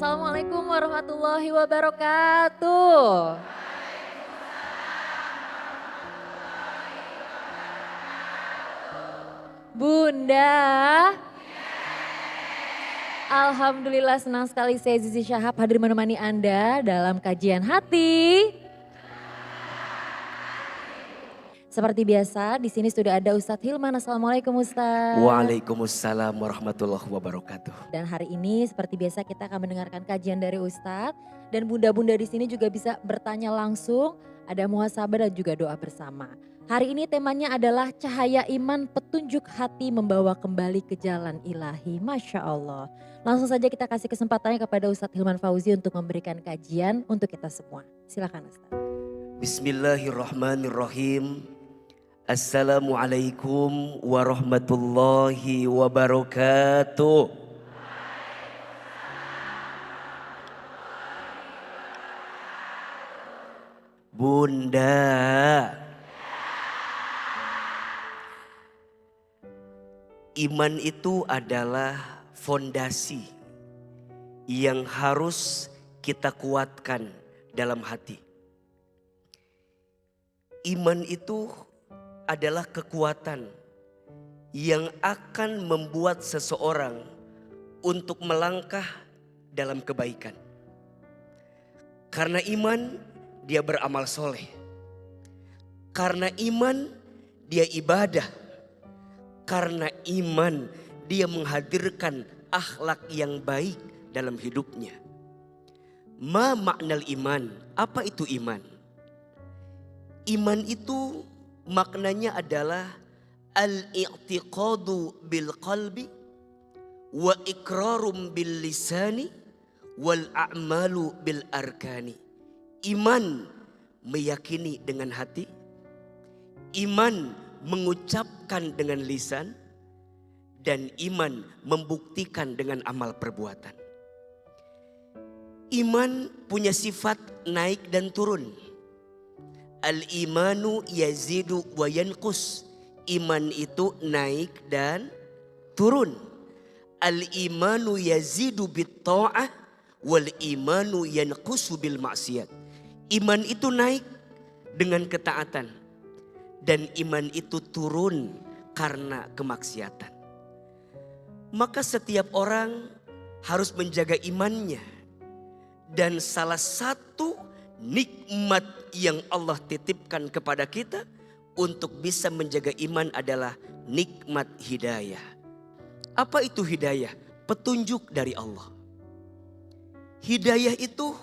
Assalamualaikum warahmatullahi wabarakatuh. Bunda. Alhamdulillah senang sekali saya Zizi Syahab hadir menemani Anda dalam kajian hati. Seperti biasa di sini sudah ada Ustadz Hilman. Assalamualaikum Ustadz. Waalaikumsalam warahmatullahi wabarakatuh. Dan hari ini seperti biasa kita akan mendengarkan kajian dari Ustadz. Dan bunda-bunda di sini juga bisa bertanya langsung, ada muhasabah dan juga doa bersama. Hari ini temanya adalah cahaya iman petunjuk hati membawa kembali ke jalan ilahi. Masya Allah. Langsung saja kita kasih kesempatannya kepada Ustadz Hilman Fauzi untuk memberikan kajian untuk kita semua. Silakan Ustadz. Bismillahirrahmanirrahim. Assalamualaikum warahmatullahi wabarakatuh. Bunda, iman itu adalah fondasi yang harus kita kuatkan dalam hati. Iman itu adalah kekuatan yang akan membuat seseorang untuk melangkah dalam kebaikan. Karena iman dia beramal soleh. Karena iman dia ibadah. Karena iman dia menghadirkan akhlak yang baik dalam hidupnya. Ma maknal iman? Apa itu iman? Iman itu maknanya adalah al-i'tiqadu bil qalbi wa iqrarum bil lisani wal a'malu bil arkani. Iman meyakini dengan hati, iman mengucapkan dengan lisan, dan iman membuktikan dengan amal perbuatan. Iman punya sifat naik dan turun. Al-imanu yazidu wa yanqus. Iman itu naik dan turun. Al-imanu yazidu bit ta'ah wal imanu yanqusu bil maksiat. Iman itu naik dengan ketaatan dan iman itu turun karena kemaksiatan. Maka setiap orang harus menjaga imannya. Dan salah satu nikmat yang Allah titipkan kepada kita untuk bisa menjaga iman adalah nikmat hidayah. Apa itu hidayah? Petunjuk dari Allah. Hidayah itu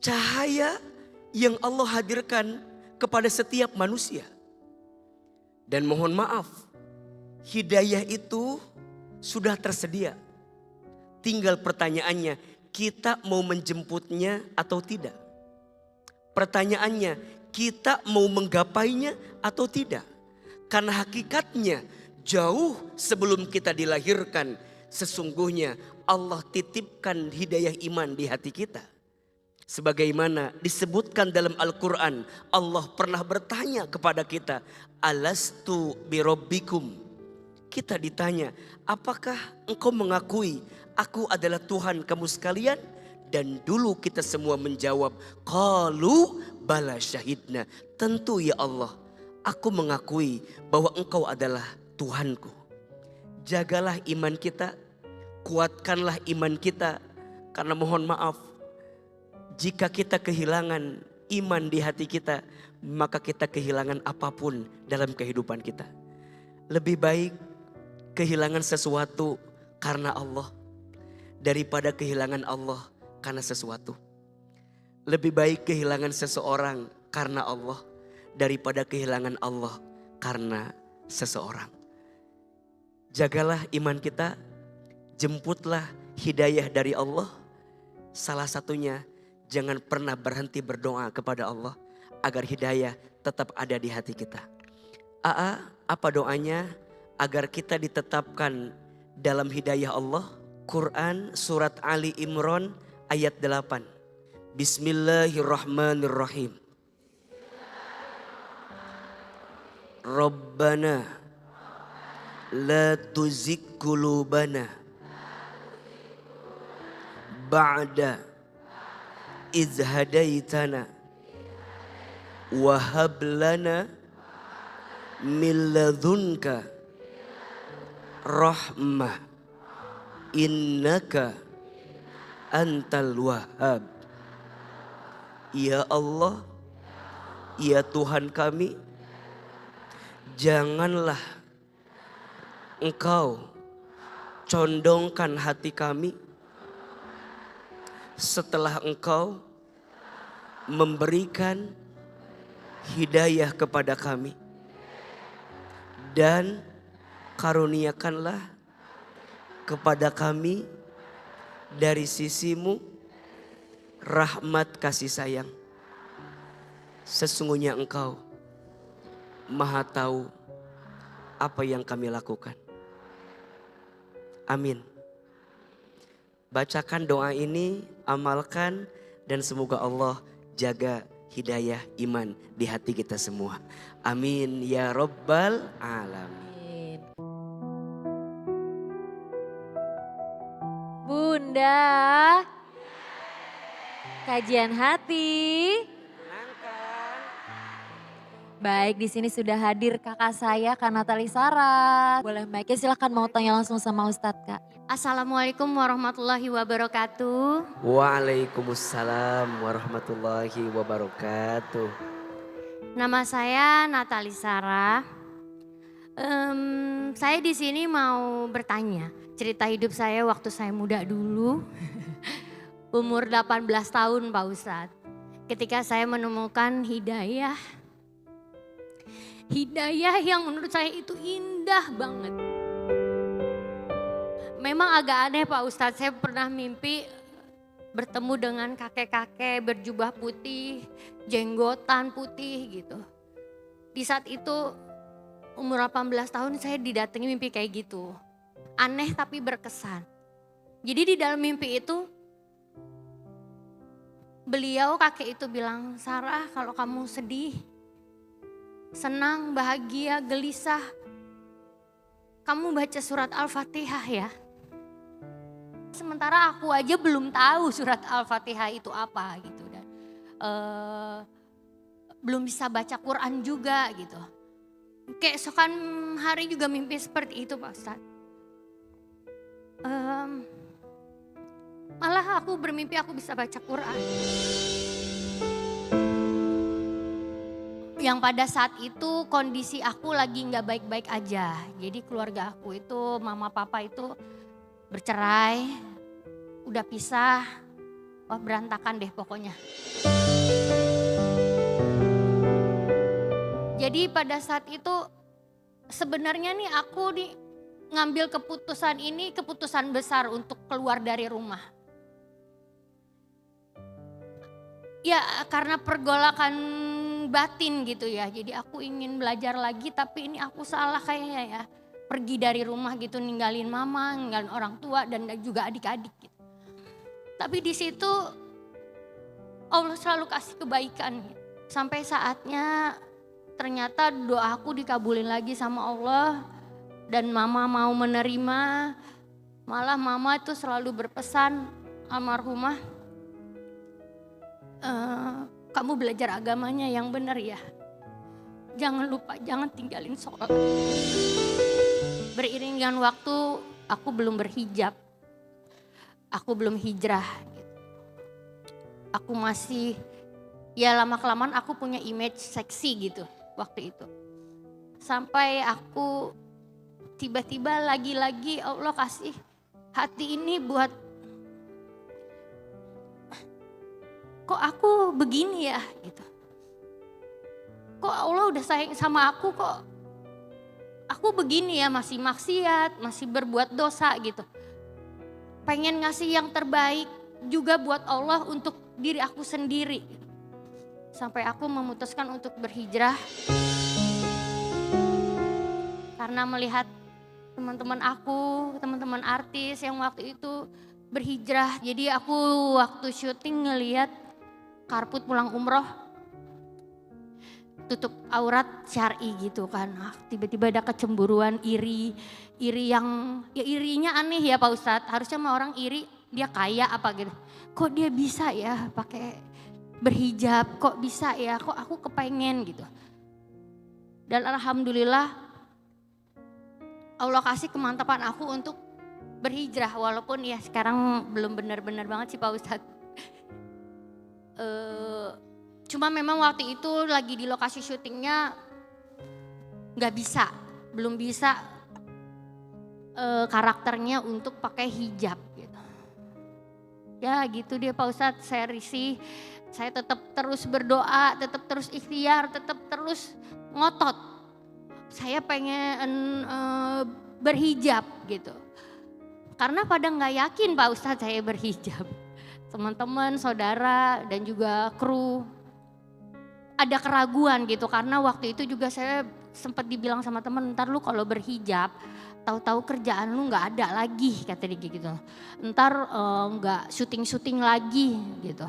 cahaya yang Allah hadirkan kepada setiap manusia. Dan mohon maaf, hidayah itu sudah tersedia. Tinggal pertanyaannya, kita mau menjemputnya atau tidak? Pertanyaannya, kita mau menggapainya atau tidak? Karena hakikatnya jauh sebelum kita dilahirkan, sesungguhnya Allah titipkan hidayah iman di hati kita. Sebagaimana disebutkan dalam Al-Quran, Allah pernah bertanya kepada kita, alastu birabbikum. Kita ditanya, apakah engkau mengakui aku adalah Tuhan kamu sekalian? Dan dulu kita semua menjawab, qalu bala syahidna. Tentu ya Allah, aku mengakui bahwa engkau adalah Tuhanku. Jagalah iman kita, kuatkanlah iman kita. Karena mohon maaf, jika kita kehilangan iman di hati kita, maka kita kehilangan apapun dalam kehidupan kita. Lebih baik kehilangan sesuatu karena Allah daripada kehilangan Allah karena sesuatu. Lebih baik kehilangan seseorang karena Allah daripada kehilangan Allah karena seseorang. Jagalah iman kita, jemputlah hidayah dari Allah. Salah satunya, jangan pernah berhenti berdoa kepada Allah agar hidayah tetap ada di hati kita. Apa doanya agar kita ditetapkan dalam hidayah Allah? Quran surat Ali Imran ayat 8. Bismillahirrahmanirrahim. Rabbana la tuzigh qulubana ba'da iz hadaitana wa hab lana min ladunka rahmah innaka antal wahhab. Ya Allah, ya Tuhan kami, janganlah Engkau condongkan hati kami setelah Engkau memberikan hidayah kepada kami, dan karuniakanlah kepada kami dari sisimu rahmat kasih sayang. Sesungguhnya Engkau Maha tahu apa yang kami lakukan. Amin. Bacakan doa ini, amalkan, dan semoga Allah jaga hidayah iman di hati kita semua. Amin ya Rabbal Alamin. Bunda, kajian hati. Baik, di sini sudah hadir kakak saya, Kak Natali Sarah. Boleh mic-nya, silahkan mau tanya langsung sama Ustadz, Kak. Assalamualaikum warahmatullahi wabarakatuh. Waalaikumsalam warahmatullahi wabarakatuh. Nama saya Natali Sarah. Saya di sini mau bertanya cerita hidup saya waktu saya muda dulu. Umur 18 tahun Pak Ustadz. Ketika saya menemukan hidayah. Hidayah yang menurut saya itu indah banget. Memang agak aneh Pak Ustadz, saya pernah mimpi bertemu dengan kakek-kakek berjubah putih, jenggotan putih gitu. Di saat itu umur 18 tahun saya didatangi mimpi kayak gitu. Aneh tapi berkesan. Jadi di dalam mimpi itu beliau kakek itu bilang, Sarah kalau kamu sedih, senang, bahagia, gelisah, kamu baca surat Al-Fatihah ya. Sementara aku aja belum tahu surat Al-Fatihah itu apa gitu. Dan belum bisa baca Quran juga gitu. Keesokan hari juga mimpi seperti itu Pak Ustadz. Malah aku bermimpi aku bisa baca Quran. Yang pada saat itu kondisi aku lagi gak baik-baik aja. Jadi keluarga aku itu, mama papa itu bercerai, udah pisah, wah berantakan deh pokoknya. Jadi pada saat itu sebenarnya nih aku ngambil keputusan ini keputusan besar untuk keluar dari rumah. Ya karena pergolakan batin gitu ya. Jadi aku ingin belajar lagi tapi ini aku salah kayaknya ya. Pergi dari rumah gitu ninggalin mama, ninggalin orang tua dan juga adik-adik gitu. Tapi di situ Allah selalu kasih kebaikan gitu. Sampai saatnya ternyata doa aku dikabulin lagi sama Allah dan mama mau menerima. Malah mama itu selalu berpesan almarhumah, kamu belajar agamanya yang benar ya. Jangan lupa, jangan tinggalin sholat. Beriring dengan waktu, aku belum berhijab. Aku belum hijrah. Aku masih, ya lama-kelamaan aku punya image seksi gitu waktu itu. Sampai aku tiba-tiba lagi-lagi Allah kasih hati ini buat, kok aku begini ya gitu. Kok Allah udah sayang sama aku kok aku begini ya, masih maksiat, masih berbuat dosa gitu. Pengen ngasih yang terbaik juga buat Allah untuk diri aku sendiri. Sampai aku memutuskan untuk berhijrah. Karena melihat teman-teman aku, teman-teman artis yang waktu itu berhijrah. Jadi aku waktu syuting ngelihat Karput pulang umroh tutup aurat syar'i gitu kan. Tiba-tiba ada kecemburuan, iri yang ya irinya aneh ya Pak Ustadz. Harusnya mah orang iri dia kaya apa gitu. Kok dia bisa ya pakai berhijab, kok bisa ya, kok aku kepengen gitu. Dan alhamdulillah Allah kasih kemantapan aku untuk berhijrah walaupun ya sekarang belum benar-benar banget sih Pak Ustadz. Cuma memang waktu itu lagi di lokasi syutingnya nggak bisa, belum bisa karakternya untuk pakai hijab gitu. Ya gitu dia Pak Ustadz, saya risih, saya tetap terus berdoa, tetap terus ikhtiar, tetap terus ngotot. Saya pengen berhijab gitu. Karena pada nggak yakin Pak Ustadz saya berhijab. Teman-teman, saudara dan juga kru ada keraguan gitu karena waktu itu juga saya sempat dibilang sama temen, ntar lu kalau berhijab tahu-tahu kerjaan lu nggak ada lagi kata dia gitu. Ntar nggak syuting-syuting lagi gitu.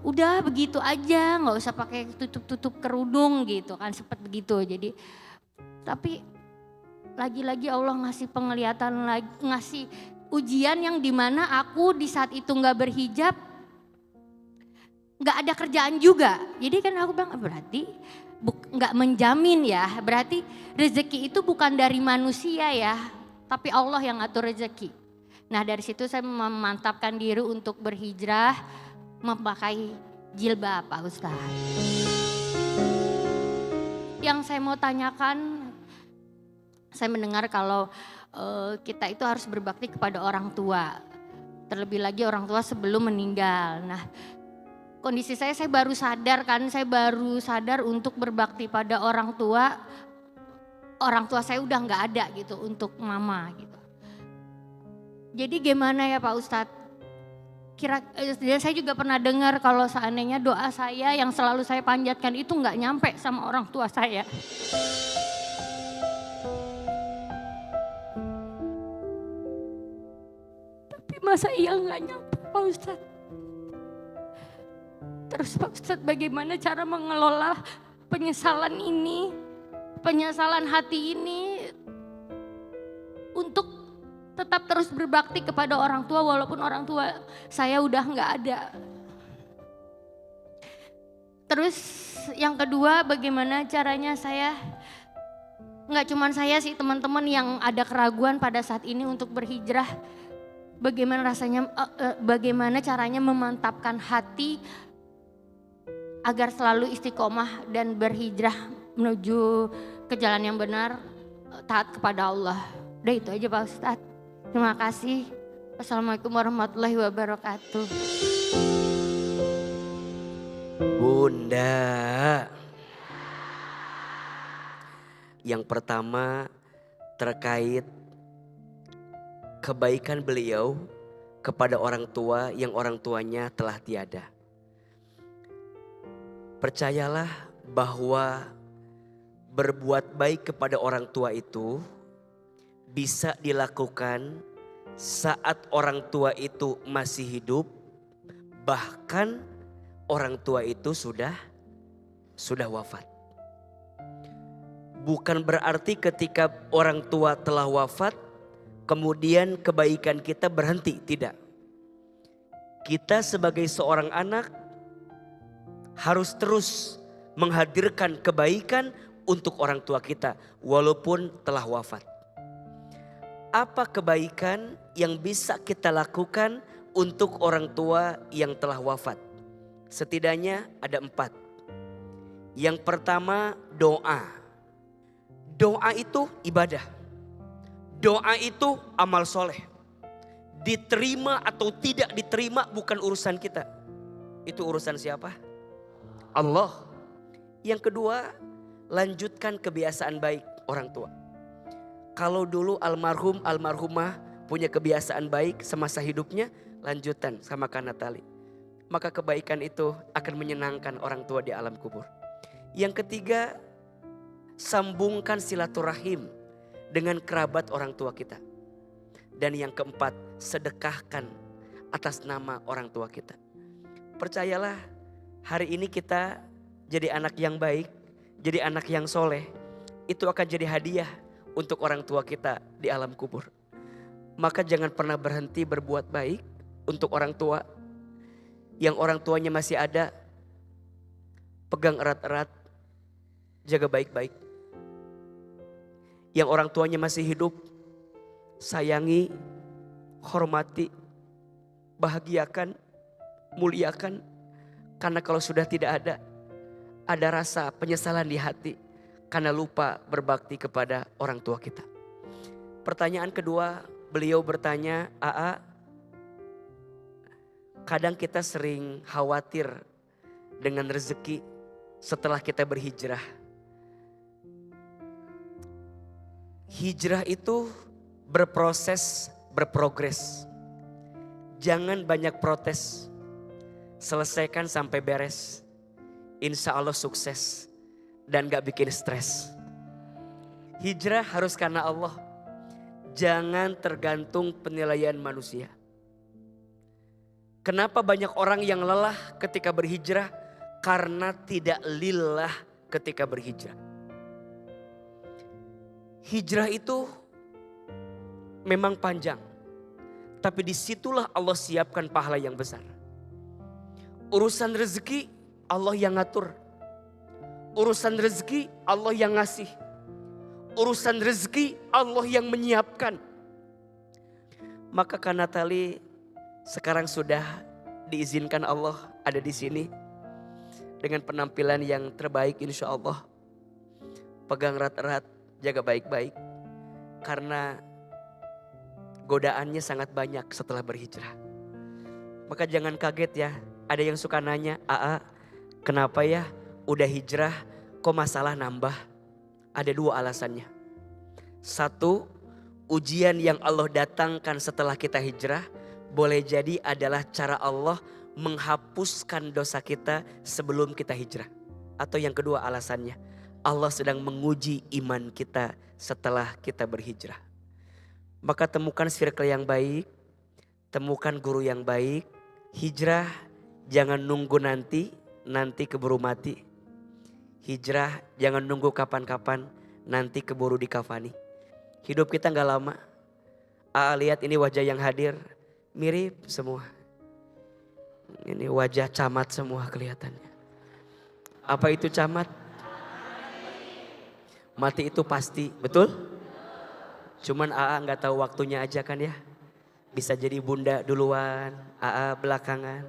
Udah begitu aja, nggak usah pakai tutup-tutup kerudung gitu kan, sempat begitu. Jadi tapi lagi-lagi Allah ngasih penglihatan lagi, ngasih ujian yang dimana aku di saat itu nggak berhijab, nggak ada kerjaan juga. Jadi kan aku bilang berarti nggak menjamin ya, berarti rezeki itu bukan dari manusia ya, tapi Allah yang ngatur rezeki. Nah dari situ saya memantapkan diri untuk berhijrah, memakai jilbab Pak Ustadz. Yang saya mau tanyakan, saya mendengar kalau kita itu harus berbakti kepada orang tua. Terlebih lagi orang tua sebelum meninggal. Nah kondisi saya baru sadar kan, saya baru sadar untuk berbakti pada orang tua. Orang tua saya udah gak ada gitu untuk mama gitu. Jadi gimana ya Pak Ustadz? Dan saya juga pernah dengar kalau seandainya doa saya yang selalu saya panjatkan itu gak nyampe sama orang tua saya. Tapi masa iya gak nyampe Pak Ustadz? Terus Pak Ustadz bagaimana cara mengelola penyesalan ini, penyesalan hati ini untuk tetap terus berbakti kepada orang tua walaupun orang tua saya udah gak ada. Terus yang kedua bagaimana caranya saya, gak cuman saya sih teman-teman yang ada keraguan pada saat ini untuk berhijrah. Bagaimana caranya memantapkan hati agar selalu istiqomah dan berhijrah menuju ke jalan yang benar, taat kepada Allah. Udah itu aja Pak Ustadz. Terima kasih. Wassalamualaikum warahmatullahi wabarakatuh. Bunda, yang pertama terkait kebaikan beliau kepada orang tua yang orang tuanya telah tiada. Percayalah bahwa berbuat baik kepada orang tua itu bisa dilakukan saat orang tua itu masih hidup, bahkan orang tua itu sudah wafat. Bukan berarti ketika orang tua telah wafat kemudian kebaikan kita berhenti, tidak. Kita sebagai seorang anak harus terus menghadirkan kebaikan untuk orang tua kita walaupun telah wafat. Apa kebaikan yang bisa kita lakukan untuk orang tua yang telah wafat? Setidaknya ada 4. Yang pertama doa. Doa itu ibadah. Doa itu amal soleh. Diterima atau tidak diterima bukan urusan kita. Itu urusan siapa? Allah. Yang kedua, lanjutkan kebiasaan baik orang tua. Kalau dulu almarhum almarhumah punya kebiasaan baik semasa hidupnya, lanjutan sama Kanatali. Maka kebaikan itu akan menyenangkan orang tua di alam kubur. Yang ketiga, sambungkan silaturahim dengan kerabat orang tua kita. Dan yang keempat, sedekahkan atas nama orang tua kita. Percayalah, hari ini kita jadi anak yang baik, jadi anak yang soleh. Itu akan jadi hadiah untuk orang tua kita di alam kubur. Maka jangan pernah berhenti berbuat baik untuk orang tua. Yang orang tuanya masih ada, pegang erat-erat, jaga baik-baik. Yang orang tuanya masih hidup, sayangi, hormati, bahagiakan, muliakan. Karena kalau sudah tidak ada rasa penyesalan di hati karena lupa berbakti kepada orang tua kita. Pertanyaan kedua, beliau bertanya, "Aa, kadang kita sering khawatir dengan rezeki setelah kita berhijrah. Hijrah itu berproses, berprogres. Jangan banyak protes. Selesaikan sampai beres. Insya Allah sukses dan gak bikin stres. Hijrah harus karena Allah. Jangan tergantung penilaian manusia. Kenapa banyak orang yang lelah ketika berhijrah? Karena tidak lillah ketika berhijrah. Hijrah itu memang panjang. Tapi disitulah Allah siapkan pahala yang besar. Urusan rezeki Allah yang ngatur. Urusan rezeki Allah yang ngasih. Urusan rezeki Allah yang menyiapkan. Maka Kak Natali sekarang sudah diizinkan Allah ada di sini. Dengan penampilan yang terbaik insya Allah. Pegang erat-erat, jaga baik-baik. Karena godaannya sangat banyak setelah berhijrah. Maka jangan kaget ya. Ada yang suka nanya, "Aa, kenapa ya udah hijrah kok masalah nambah?" Ada dua alasannya. Satu, ujian yang Allah datangkan setelah kita hijrah boleh jadi adalah cara Allah menghapuskan dosa kita sebelum kita hijrah. Atau yang kedua alasannya, Allah sedang menguji iman kita setelah kita berhijrah. Maka temukan circle yang baik, temukan guru yang baik. Hijrah jangan nunggu nanti keburu mati. Hijrah jangan nunggu kapan-kapan, nanti keburu dikafani. Hidup kita gak lama. Lihat ini wajah yang hadir, mirip semua. Ini wajah camat semua kelihatannya. Apa itu camat? Mati itu pasti, betul? Cuman gak tahu waktunya aja kan ya. Bisa jadi bunda duluan, belakangan.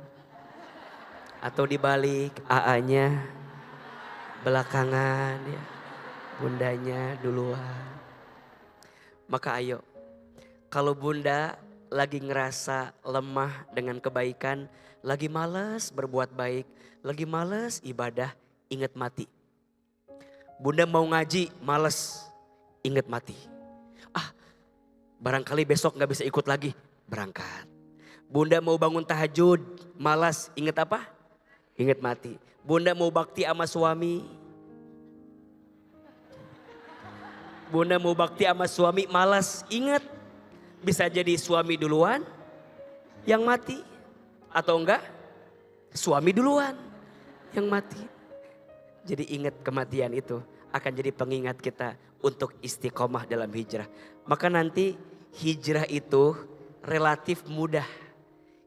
Atau dibalik, nya belakangan ya. Bundanya duluan. Maka ayo, kalau bunda lagi ngerasa lemah dengan kebaikan, lagi malas berbuat baik, lagi malas ibadah, ingat mati. Bunda mau ngaji, malas, ingat mati. Barangkali besok gak bisa ikut lagi, berangkat. Bunda mau bangun tahajud, malas, ingat apa? Ingat mati. Bunda mau bakti sama suami. Bunda mau bakti sama suami, malas, ingat. Bisa jadi suami duluan yang mati. Atau enggak, suami duluan yang mati. Jadi ingat kematian itu akan jadi pengingat kita untuk istiqomah dalam hijrah. Maka nanti hijrah itu relatif mudah.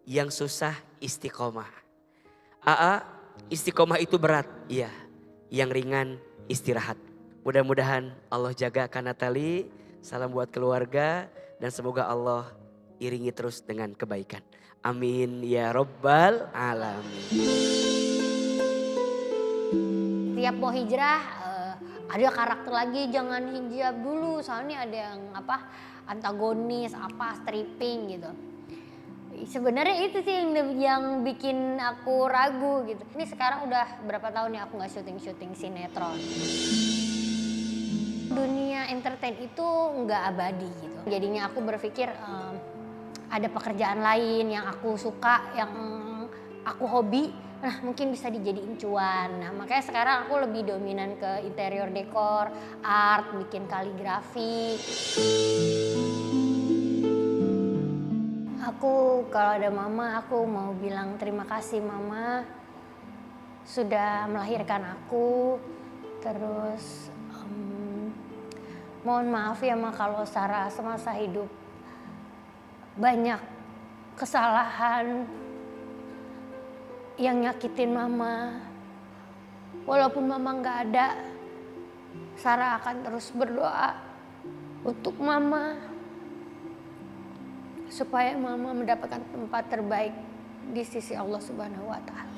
Yang susah istiqomah. Istiqomah itu berat, iya. Yang ringan istirahat. Mudah-mudahan Allah jaga Kak Natali. Salam buat keluarga dan semoga Allah iringi terus dengan kebaikan. Amin ya Rabbal Alamin. Tiap mau hijrah ada karakter lagi, jangan hijab dulu soalnya ada yang antagonis, stripping gitu. Sebenarnya itu sih yang bikin aku ragu gitu. Ini sekarang udah berapa tahun ya aku nggak syuting sinetron. Dunia entertain itu nggak abadi gitu. Jadinya aku berpikir ada pekerjaan lain yang aku suka, yang aku hobi, nah mungkin bisa dijadiin cuan. Nah makanya sekarang aku lebih dominan ke interior dekor, art, bikin kaligrafi. Aku kalau ada mama, aku mau bilang terima kasih mama sudah melahirkan aku. Terus mohon maaf ya Ma kalau secara semasa hidup banyak kesalahan yang nyakitin mama. Walaupun mama nggak ada, Sarah akan terus berdoa untuk mama supaya mama mendapatkan tempat terbaik di sisi Allah Subhanahu wa Ta'ala.